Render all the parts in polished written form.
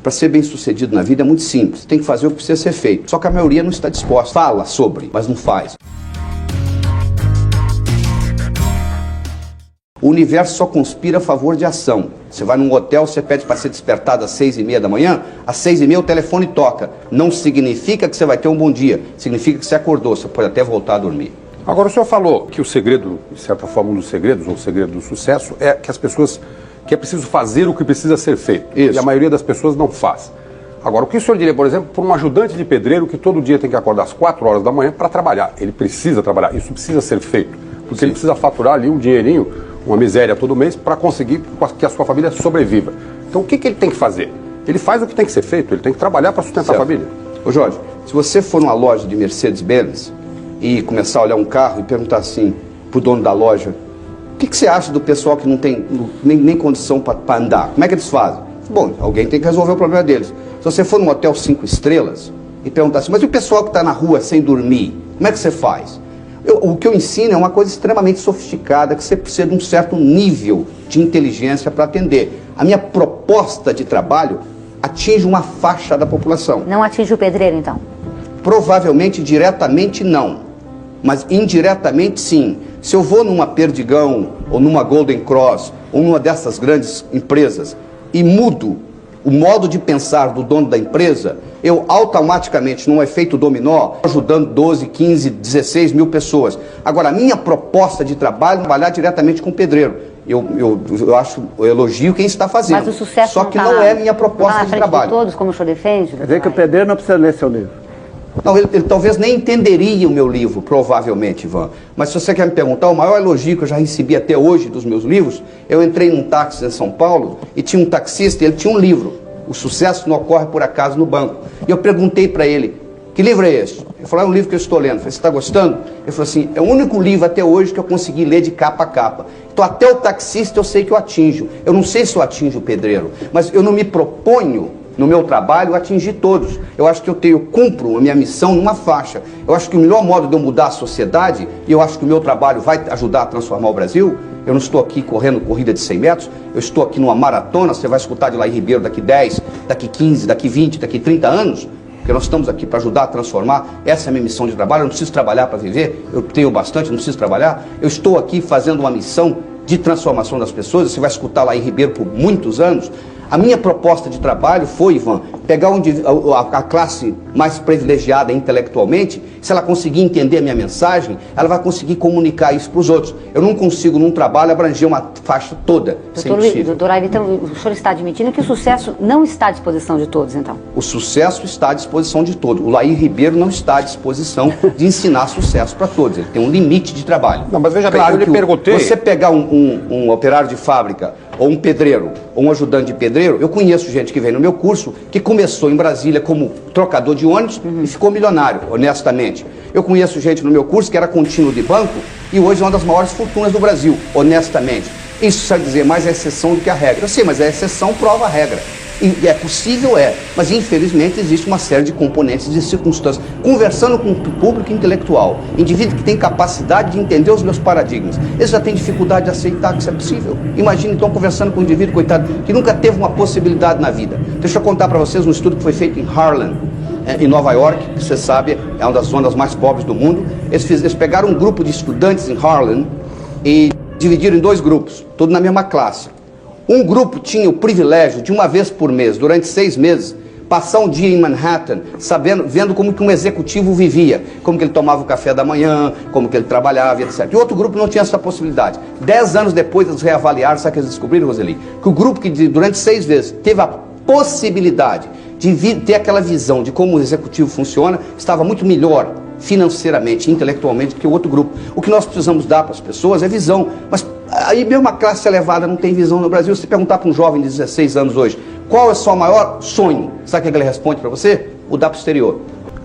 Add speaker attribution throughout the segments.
Speaker 1: para ser bem sucedido na vida é muito simples. Você tem que fazer o que precisa ser feito. Só que a maioria não está disposta. Fala sobre, mas não faz. O universo só conspira a favor de ação. Você vai num hotel, você pede para ser despertado às 6h30 da manhã, às 6h30 o telefone toca. Não significa que você vai ter um bom dia, significa que você acordou, você pode até voltar a dormir.
Speaker 2: Agora, o senhor falou que o segredo, de certa forma, um dos segredos, ou o segredo do sucesso, é que as pessoas, que é preciso fazer o que precisa ser feito.
Speaker 1: Isso.
Speaker 2: E a maioria das pessoas não faz. Agora, o que o senhor diria, por exemplo, para um ajudante de pedreiro que todo dia tem que acordar às 4 horas da manhã para trabalhar? Ele precisa trabalhar, isso precisa ser feito, porque
Speaker 1: Sim.
Speaker 2: ele precisa faturar ali um dinheirinho, uma miséria todo mês, para conseguir que a sua família sobreviva. Então, o que ele tem que fazer? Ele faz o que tem que ser feito, ele tem que trabalhar para sustentar a família.
Speaker 1: Ô Jorge, se você for numa loja de Mercedes-Benz e começar a olhar um carro e perguntar assim pro dono da loja, o que você acha do pessoal que não tem nem condição para andar? Como é que eles fazem? Bom, alguém tem que resolver o problema deles. Se você for num hotel 5 estrelas e perguntar assim, mas e o pessoal que está na rua sem dormir, como é que você faz? O que eu ensino é uma coisa extremamente sofisticada, que você precisa de um certo nível de inteligência para atender. A minha proposta de trabalho atinge uma faixa da população.
Speaker 3: Não atinge o pedreiro, então?
Speaker 1: Provavelmente, diretamente não, mas indiretamente sim. Se eu vou numa Perdigão, ou numa Golden Cross, ou numa dessas grandes empresas, e mudo o modo de pensar do dono da empresa, eu automaticamente, num efeito dominó, ajudando 12, 15, 16 mil pessoas. Agora, a minha proposta de trabalho é trabalhar diretamente com o pedreiro. Eu elogio quem está fazendo.
Speaker 3: Mas o sucesso
Speaker 1: só que não é a minha proposta de trabalho.
Speaker 3: De todos, como o senhor defende?
Speaker 4: Quer dizer que o pedreiro não precisa ler seu livro.
Speaker 1: Não, ele talvez nem entenderia o meu livro, provavelmente, Ivan. Mas se você quer me perguntar, o maior elogio que eu já recebi até hoje dos meus livros, eu entrei num táxi em São Paulo e tinha um taxista e ele tinha um livro, O Sucesso Não Ocorre Por Acaso no Banco. E eu perguntei para ele, que livro é esse? Ele falou, é um livro que eu estou lendo. Eu falei, você está gostando? Ele falou assim, é o único livro até hoje que eu consegui ler de capa a capa. Então até o taxista eu sei que eu atinjo. Eu não sei se eu atinjo o pedreiro, mas eu não me proponho no meu trabalho atingir todos. Eu acho que eu cumpro a minha missão numa faixa. Eu acho que o melhor modo de eu mudar a sociedade, e eu acho que o meu trabalho vai ajudar a transformar o Brasil, eu não estou aqui correndo corrida de 100 metros, eu estou aqui numa maratona, você vai escutar de Laí Ribeiro daqui 10, daqui 15, daqui 20, daqui 30 anos, porque nós estamos aqui para ajudar a transformar. Essa é a minha missão de trabalho. Eu não preciso trabalhar para viver, eu tenho bastante, não preciso trabalhar. Eu estou aqui fazendo uma missão de transformação das pessoas. Você vai escutar Laí Ribeiro por muitos anos. A minha proposta de trabalho foi, Ivan, pegar a classe mais privilegiada intelectualmente. Se ela conseguir entender a minha mensagem, ela vai conseguir comunicar isso para os outros. Eu não consigo, num trabalho, abranger uma faixa toda.
Speaker 3: Doutor Laí, então, o senhor está admitindo que o sucesso não está à disposição de todos, então?
Speaker 1: O sucesso está à disposição de todos. O Laí Ribeiro não está à disposição de ensinar sucesso para todos. Ele tem um limite de trabalho.
Speaker 2: Não, mas veja bem,
Speaker 1: claro,
Speaker 2: eu lhe perguntei...
Speaker 1: Você pegar um operário de fábrica, ou um pedreiro, ou um ajudante de pedreiro, eu conheço gente que vem no meu curso, que começou em Brasília como trocador de ônibus e ficou milionário, honestamente. Eu conheço gente no meu curso que era contínuo de banco e hoje é uma das maiores fortunas do Brasil, honestamente. Isso sabe dizer mais a exceção do que a regra. Eu sei, mas a exceção prova a regra. E é possível, mas infelizmente existe uma série de componentes e circunstâncias. Conversando com o público intelectual, indivíduo que tem capacidade de entender os meus paradigmas, eles já têm dificuldade de aceitar que isso é possível. Imagine então conversando com um indivíduo, coitado, que nunca teve uma possibilidade na vida. Deixa eu contar para vocês um estudo que foi feito em Harlem, em Nova York, que você sabe é uma das zonas mais pobres do mundo. Eles pegaram um grupo de estudantes em Harlem e dividiram em 2 grupos, todos na mesma classe. Um grupo tinha o privilégio de uma vez por mês, durante 6 meses, passar um dia em Manhattan, vendo como que um executivo vivia, como que ele tomava o café da manhã, como que ele trabalhava, etc. E outro grupo não tinha essa possibilidade. 10 anos depois eles reavaliaram, sabe o que eles descobriram, Roseli? Que o grupo que durante 6 vezes teve a possibilidade de ter aquela visão de como o executivo funciona, estava muito melhor financeiramente, intelectualmente, que o outro grupo. O que nós precisamos dar para as pessoas é visão, mas aí mesmo a classe elevada não tem visão no Brasil. Se você perguntar para um jovem de 16 anos hoje, qual é o seu maior sonho? Sabe o que ele responde para você? Mudar para o exterior.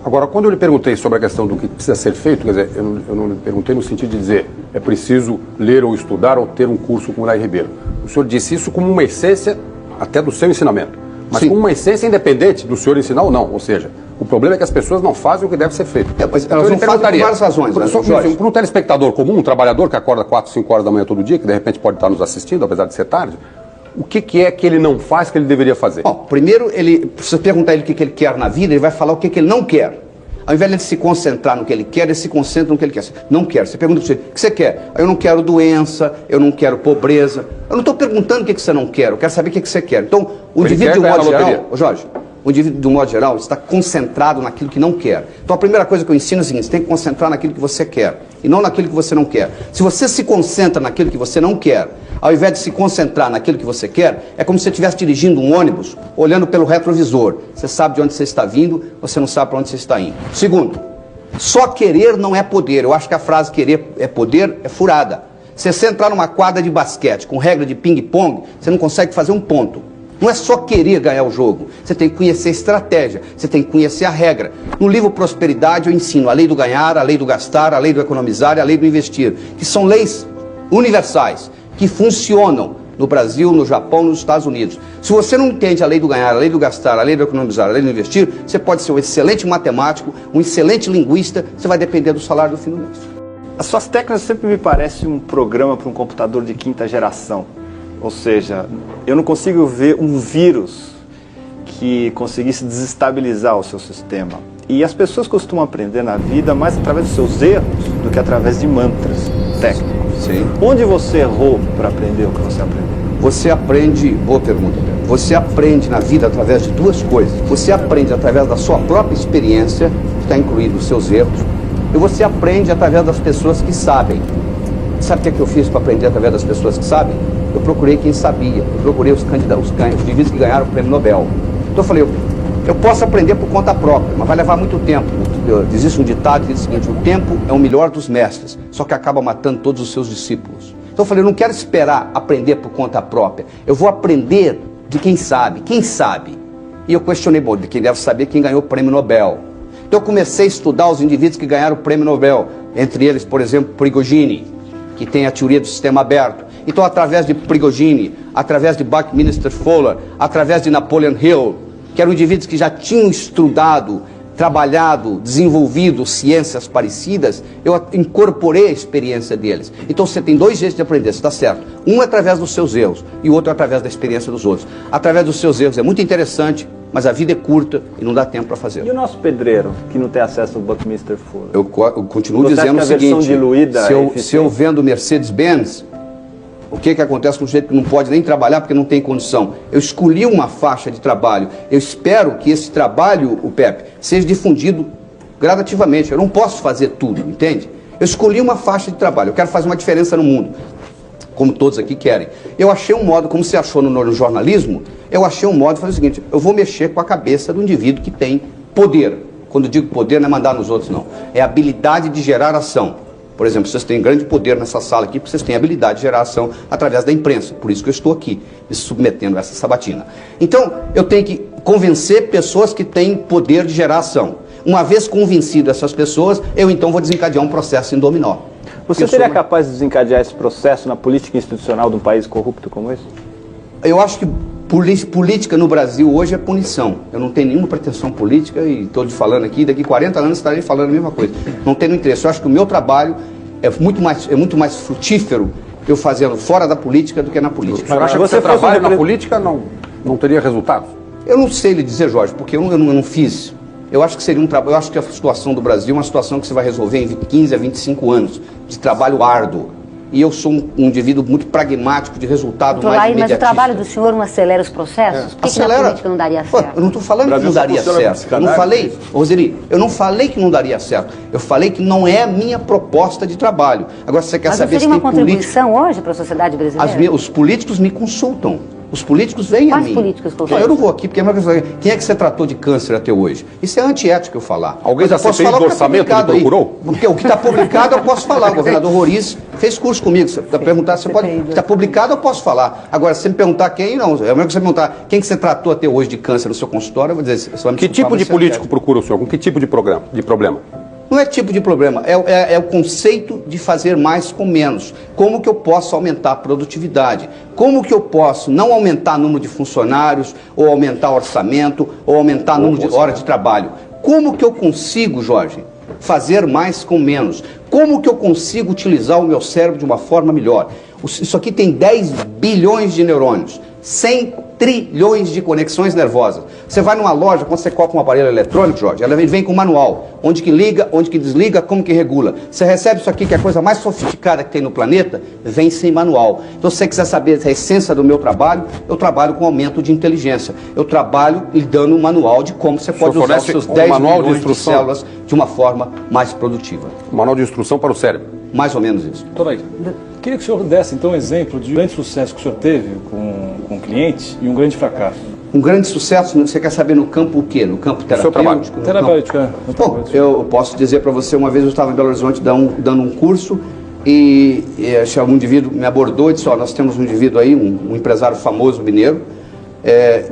Speaker 2: Agora, quando eu lhe perguntei sobre a questão do que precisa ser feito, quer dizer, eu não lhe perguntei no sentido de dizer é preciso ler ou estudar ou ter um curso com o Laí Ribeiro. O senhor disse isso como uma essência até do seu ensinamento, mas
Speaker 1: Sim.
Speaker 2: como uma essência independente do senhor ensinar ou não. Ou seja, o problema é que as pessoas não fazem o que deve ser feito.
Speaker 1: Mas elas não fazem por várias razões.
Speaker 2: Para um telespectador comum, um trabalhador que acorda 4, 5 horas da manhã todo dia, que de repente pode estar nos assistindo, apesar de ser tarde, O que é que ele não faz que ele deveria fazer?
Speaker 1: Bom, primeiro, se você perguntar ele o que ele quer na vida, ele vai falar o que ele não quer. Ao invés de ele se concentrar no que ele quer, ele se concentra no que ele quer. Não quer. Você pergunta para ele, o que você quer? Eu não quero doença, eu não quero pobreza. Eu não estou perguntando o que você não quer, eu quero saber o que você quer. Então, o indivíduo de um modo geral, Jorge, o indivíduo de um modo geral está concentrado naquilo que não quer. Então a primeira coisa que eu ensino é o seguinte, você tem que concentrar naquilo que você quer e não naquilo que você não quer. Se você se concentra naquilo que você não quer, ao invés de se concentrar naquilo que você quer, é como se você estivesse dirigindo um ônibus, olhando pelo retrovisor. Você sabe de onde você está vindo, você não sabe para onde você está indo. Segundo, só querer não é poder. Eu acho que a frase querer é poder é furada. Se você entrar numa quadra de basquete com regra de ping-pong, você não consegue fazer um ponto. Não é só querer ganhar o jogo, você tem que conhecer a estratégia, você tem que conhecer a regra. No livro Prosperidade eu ensino a lei do ganhar, a lei do gastar, a lei do economizar e a lei do investir, que são leis universais, que funcionam no Brasil, no Japão, nos Estados Unidos. Se você não entende a lei do ganhar, a lei do gastar, a lei do economizar, a lei do investir, você pode ser um excelente matemático, um excelente linguista, você vai depender do salário do fim do mês.
Speaker 5: As suas técnicas sempre me parecem um programa para um computador de quinta geração. Ou seja, eu não consigo ver um vírus que conseguisse desestabilizar o seu sistema. E as pessoas costumam aprender na vida mais através dos seus erros do que através de mantras técnicos.
Speaker 1: Sim.
Speaker 5: Onde você errou para aprender o que você aprendeu?
Speaker 1: Você aprende, boa pergunta, você aprende na vida através de duas coisas. Você aprende através da sua própria experiência, que está incluído os seus erros, e você aprende através das pessoas que sabem. Sabe o que eu fiz para aprender através das pessoas que sabem? Eu procurei quem sabia, eu procurei os candidatos, os indivíduos que ganharam o prêmio Nobel. Então eu falei, eu posso aprender por conta própria, mas vai levar muito tempo. Existe um ditado que diz o seguinte, o tempo é o melhor dos mestres, só que acaba matando todos os seus discípulos. Então eu falei, eu não quero esperar aprender por conta própria, eu vou aprender de quem sabe. E eu questionei, bom, de quem deve saber quem ganhou o prêmio Nobel. Então eu comecei a estudar os indivíduos que ganharam o prêmio Nobel, entre eles, por exemplo, Prigogine, que tem a teoria do sistema aberto. Então, através de Prigogine, através de Buckminster Fuller, através de Napoleon Hill, que eram indivíduos que já tinham estudado, trabalhado, desenvolvido ciências parecidas, eu incorporei a experiência deles. Então, você tem dois jeitos de aprender, você está certo. Um é através dos seus erros e o outro é através da experiência dos outros. Através dos seus erros é muito interessante, mas a vida é curta e não dá tempo para fazer.
Speaker 5: E o nosso pedreiro, que não tem acesso ao Buckminster Fuller?
Speaker 1: Eu continuo dizendo o seguinte, se eu vendo Mercedes-Benz, o que acontece com o sujeito que não pode nem trabalhar porque não tem condição? Eu escolhi uma faixa de trabalho. Eu espero que esse trabalho, o Pepe, seja difundido gradativamente. Eu não posso fazer tudo, entende? Eu escolhi uma faixa de trabalho. Eu quero fazer uma diferença no mundo, como todos aqui querem. Eu achei um modo, como você achou no jornalismo, eu achei um modo de fazer o seguinte, eu vou mexer com a cabeça do indivíduo que tem poder. Quando eu digo poder, não é mandar nos outros, não. É habilidade de gerar ação. Por exemplo, vocês têm grande poder nessa sala aqui, porque vocês têm habilidade de gerar ação através da imprensa. Por isso que eu estou aqui, me submetendo a essa sabatina. Então, eu tenho que convencer pessoas que têm poder de gerar ação. Uma vez convencido essas pessoas, eu então vou desencadear um processo em dominó.
Speaker 5: Você seria capaz de desencadear esse processo na política institucional de um país corrupto como esse?
Speaker 1: Eu acho que política no Brasil hoje é punição. Eu não tenho nenhuma pretensão política e estou falando aqui, daqui 40 anos estarei falando a mesma coisa. Não tenho interesse. Eu acho que o meu trabalho é muito mais frutífero eu fazendo fora da política do que na política.
Speaker 2: Mas acha que você trabalha na política não teria resultados?
Speaker 1: Eu não sei lhe dizer, Jorge, porque eu não fiz. Eu acho que seria um trabalho. Eu acho que a situação do Brasil é uma situação que você vai resolver em 15 a 25 anos de trabalho árduo. E eu sou um indivíduo muito pragmático, de resultado mais imediatista.
Speaker 3: Mas o trabalho do senhor não acelera os processos? Por que na política não daria certo?
Speaker 1: Eu não estou falando que não daria certo. Eu não falei, Roseli, eu não falei que não daria certo. Eu falei que não é a minha proposta de trabalho. Agora, você quer saber se tem político...
Speaker 3: Mas seria uma contribuição hoje para a sociedade brasileira?
Speaker 1: Os políticos me consultam. Os políticos vêm a mim.
Speaker 3: Quais políticos consultam?
Speaker 1: Eu não vou aqui, porque quem é que você tratou de câncer até hoje? Isso é antiético eu falar.
Speaker 2: Alguém da CPI do orçamento me procurou?
Speaker 1: Porque o que está publicado eu posso falar. O governador Roriz fez curso comigo. Se você perguntar, você pode... O que está publicado eu posso falar. Agora, se você me perguntar quem, não. É mesmo que você me perguntar quem que você tratou até hoje de câncer no seu consultório, eu vou dizer... Você vai me
Speaker 2: que tipo de político procura o senhor? Com que tipo de problema?
Speaker 1: Não é tipo de problema, é o conceito de fazer mais com menos. Como que eu posso aumentar a produtividade? Como que eu posso não aumentar o número de funcionários, ou aumentar o orçamento, ou aumentar o número de horas de trabalho? Como que eu consigo, Jorge, fazer mais com menos? Como que eu consigo utilizar o meu cérebro de uma forma melhor? Isso aqui tem 10 bilhões de neurônios. 100 trilhões de conexões nervosas. Você vai numa loja, quando você coloca um aparelho eletrônico, Jorge, ela vem com manual. Onde que liga, onde que desliga, como que regula. Você recebe isso aqui, que é a coisa mais sofisticada que tem no planeta, vem sem manual. Então, se você quiser saber a essência do meu trabalho, eu trabalho com aumento de inteligência. Eu trabalho lhe dando um manual de como você pode usar os seus 10 milhões de células de uma forma mais produtiva.
Speaker 2: Manual de instrução para o cérebro.
Speaker 1: Mais ou menos isso.
Speaker 6: Doutor Aí, queria que o senhor desse, então, um exemplo de um grande sucesso que o senhor teve com o cliente e um grande fracasso.
Speaker 1: Um grande sucesso, você quer saber no campo o quê? No campo terapêutico?
Speaker 6: Terapêutico, é.
Speaker 1: Bom, eu posso dizer para você, uma vez eu estava em Belo Horizonte dando um curso e um indivíduo me abordou e disse, nós temos um indivíduo aí, um empresário famoso mineiro,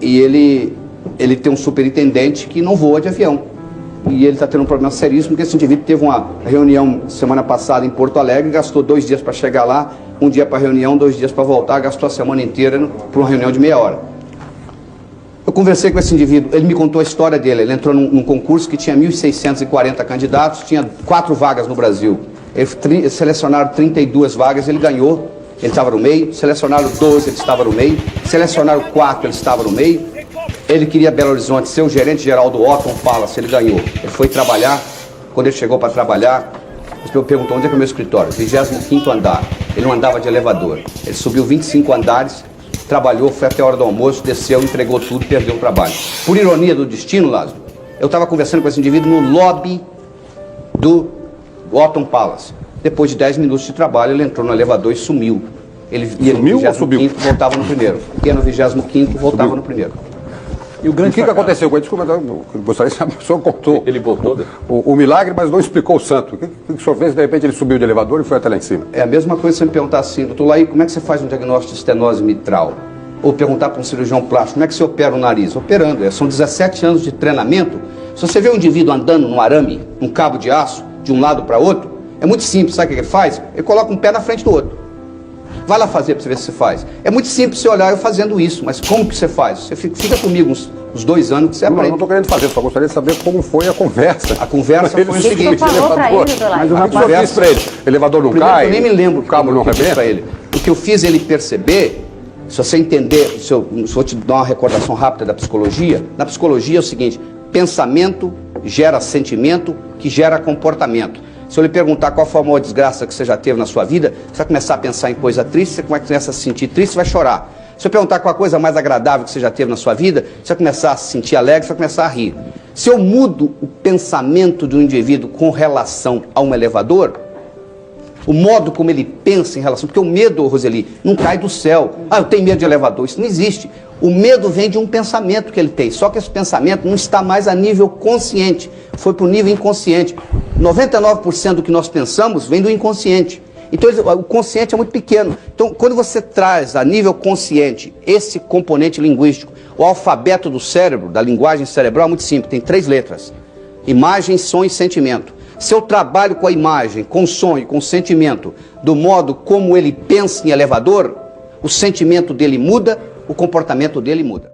Speaker 1: e ele tem um superintendente que não voa de avião. E ele está tendo um problema seríssimo, porque esse indivíduo teve uma reunião semana passada em Porto Alegre, gastou 2 dias para chegar lá, 1 dia para a reunião, 2 dias para voltar, gastou a semana inteira para uma reunião de meia hora. Eu conversei com esse indivíduo, ele me contou a história dele, ele entrou num concurso que tinha 1.640 candidatos, tinha 4 vagas no Brasil. Eles selecionaram 32 vagas, ele ganhou, ele estava no meio, selecionaram 12, ele estava no meio, selecionaram 4, ele estava no meio. Ele queria Belo Horizonte ser o gerente geral do Otton Palace, ele ganhou. Ele foi trabalhar, quando ele chegou para trabalhar, ele perguntou onde é que é o meu escritório, 25º andar. Ele não andava de elevador, ele subiu 25 andares, trabalhou, foi até a hora do almoço, desceu, entregou tudo, perdeu o trabalho. Por ironia do destino, Lázaro, eu estava conversando com esse indivíduo no lobby do Otton Palace. Depois de 10 minutos de trabalho, ele entrou no elevador e sumiu. Ele ia no 25º, voltava no primeiro. Ia no 25º, voltava no primeiro.
Speaker 6: E o grande
Speaker 2: O que aconteceu com ele? Desculpa, eu gostaria de saber, o senhor contou
Speaker 7: Ele voltou?
Speaker 2: o milagre, mas não explicou o santo. O que o senhor fez? De repente ele subiu de elevador e foi até lá em cima.
Speaker 1: É a mesma coisa se você me perguntar assim, doutor Laí, como é que você faz um diagnóstico de estenose mitral? Ou perguntar para um cirurgião plástico, como é que você opera o nariz? Operando, são 17 anos de treinamento. Se você vê um indivíduo andando num arame, num cabo de aço, de um lado para outro, é muito simples, sabe o que ele faz? Ele coloca um pé na frente do outro. Vai lá fazer para você ver se você faz. É muito simples você olhar eu fazendo isso, mas como que você faz? Você fica comigo uns 2 anos que você aprende.
Speaker 2: Não estou querendo fazer, só gostaria de saber como foi a conversa.
Speaker 1: A conversa foi o seguinte.
Speaker 3: O que falou para ele, doutor Laí?
Speaker 2: Mas o rapaz disse para ele, elevador não cai,
Speaker 1: eu nem me lembro
Speaker 2: o cabo não
Speaker 1: para
Speaker 2: arrebenta.
Speaker 1: ele. O que eu fiz ele perceber, se você entender, se eu vou te dar uma recordação rápida da psicologia, na psicologia é o seguinte, pensamento gera sentimento, que gera comportamento. Se eu lhe perguntar qual foi a maior desgraça que você já teve na sua vida, você vai começar a pensar em coisa triste, você começa a se sentir triste, você vai chorar. Se eu perguntar qual a coisa mais agradável que você já teve na sua vida, você vai começar a se sentir alegre, você vai começar a rir. Se eu mudo o pensamento de um indivíduo com relação a um elevador, o modo como ele pensa em relação... Porque o medo, Roseli, não cai do céu. Eu tenho medo de elevador. Isso não existe. O medo vem de um pensamento que ele tem. Só que esse pensamento não está mais a nível consciente. Foi para o nível inconsciente. 99% do que nós pensamos vem do inconsciente. Então, o consciente é muito pequeno. Então, quando você traz a nível consciente esse componente linguístico, o alfabeto do cérebro, da linguagem cerebral, é muito simples. Tem 3 letras. Imagem, som e sentimento. Se eu trabalho com a imagem, com o som e com o sentimento, do modo como ele pensa em elevador, o sentimento dele muda, o comportamento dele muda.